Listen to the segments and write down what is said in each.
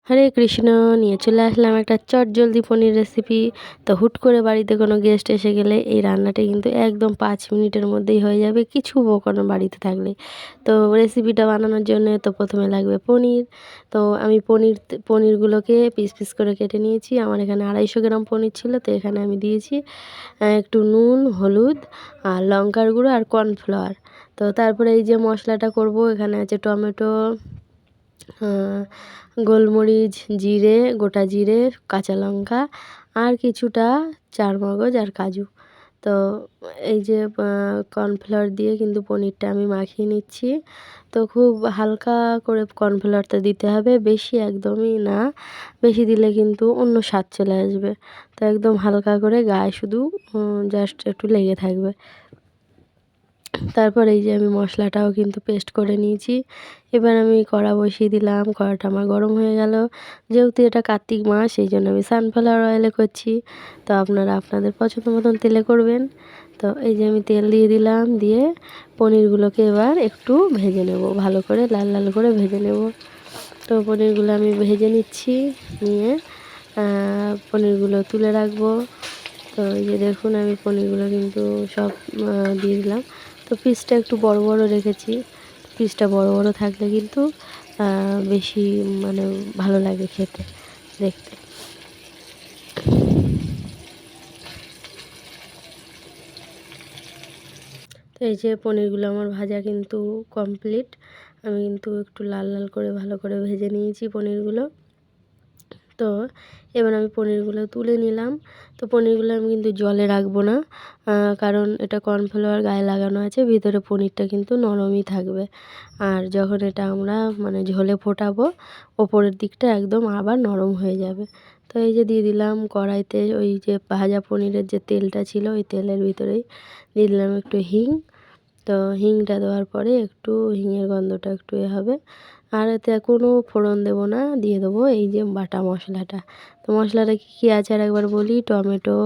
হরে কৃষ্ণ, নিয়ে চলে আসলাম একটা চটজলদি পনির রেসিপি। তো হুট করে বাড়িতে কোনো গেস্ট এসে গেলে এই রান্নাটা কিন্তু একদম 5 মিনিটের মধ্যেই হয়ে যাবে, কিছু কোনো বাড়িতে থাকলে। তো রেসিপিটা বানানোর জন্য তো প্রথমে লাগবে পনির। তো আমি পনিরগুলোকে পিস পিস করে কেটে নিয়েছি। আমার এখানে 250 গ্রাম পনির ছিল, তো এখানে আমি দিয়েছি একটু নুন, হলুদ আর লঙ্কার গুঁড়ো আর কর্নফ্লাওয়ার। তো তারপরে এই যে মশলাটা করব, এখানে আছে টমেটো, গোলমরিচ, জিরে, গোটা জিরে, কাঁচা লঙ্কা আর কিছুটা চারমগজ আর কাজু। তো এই যে কর্নফ্লাওয়ার দিয়ে কিন্তু পনিরটা আমি মাখিয়ে নিচ্ছি। তো খুব হালকা করে কর্নফ্লাওয়ারটা দিতে হবে, বেশি একদমই না, বেশি দিলে কিন্তু অন্য স্বাদ চলে আসবে। তো একদম হালকা করে গায়ে শুধু জাস্ট একটু লেগে থাকবে। তারপর এই যে আমি মশলাটাও কিন্তু পেস্ট করে নিয়েছি। এবার আমি কড়া বসিয়ে দিলাম, কড়াটা আমার গরম হয়ে গেল। যেহেতু এটা কার্তিক মাস, সেই জন্য আমি সানফ্লাওয়ার অয়েলে করছি। তো আপনারা আপনাদের পছন্দ মতন তেলে করবেন। তো এই যে আমি তেল দিয়ে দিলাম, দিয়ে পনিরগুলোকে এবার একটু ভেজে নেব, ভালো করে লাল লাল করে ভেজে নেব। তো পনিরগুলো আমি ভেজে নিচ্ছি, নিয়ে পনিরগুলো তুলে রাখবো। তো এই যে দেখুন, আমি পনিরগুলো কিন্তু সব দিয়ে দিলাম। তো পিসটা একটু বড় বড় রেখেছি। পিসটা বড় বড় থাকলে কিন্তু বেশি মানে ভালো লাগে খেতে, দেখতে। তো এই যে পনিরগুলো আমার ভাজা কিন্তু কমপ্লিট। আমি কিন্তু একটু লাল লাল করে ভালো করে ভেজে নিয়েছি পনিরগুলো। তো এবার আমি পনিরগুলো তুলে নিলাম। তো পনিরগুলো আমি কিন্তু জলে রাখবো না, কারণ এটা কর্নফ্লাওয়ার গায়ে লাগানো আছে, ভিতরে পনিরটা কিন্তু নরমই থাকবে। আর যখন এটা আমরা মানে ঝোলে ফোটাবো, ওপরের দিকটা একদম আবার নরম হয়ে যাবে। তো এই যে দিয়ে দিলাম কড়াইতে ওই যে ভাজা পনিরের যে তেলটা ছিল, ওই তেলের ভিতরেই দিয়ে দিলাম একটু হিং। তো হিংটা দেওয়ার পরে একটু হিঙের গন্ধটা একটু হবে। আর এতে কোনো ফোড়ন দেবো না, দিয়ে দেবো এই যে বাটা মশলাটা। তো মশলাটা কী কী আছে আর একবার বলি: টমেটো,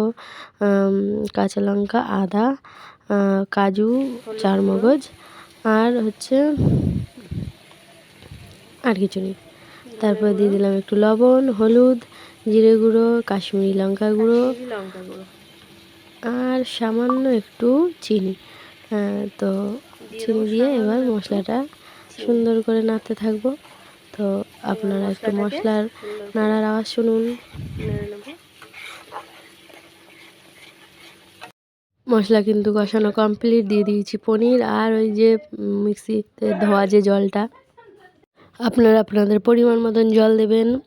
কাঁচা লঙ্কা, আদা, কাজু, চারমগজ, আর হচ্ছে আর কিছু নেই। তারপর দিয়ে দিলাম একটু লবণ, হলুদ, জিরে গুঁড়ো, কাশ্মীরি লঙ্কা গুঁড়ো আর সামান্য একটু চিনি। তো চিনি দিয়ে এবার মশলাটা সুন্দর করে নাড়তে থাকবো। তো আপনারা একটু মশলার নাড়ার আওয়াজ শুনুন। মশলা কিন্তু কষানো কমপ্লিট, দিয়ে দিয়েছি পনির আর ওই যে মিক্সিতে ধোয়া যে জলটা। আপনারা আপনাদের পরিমাণ মতন জল দেবেন।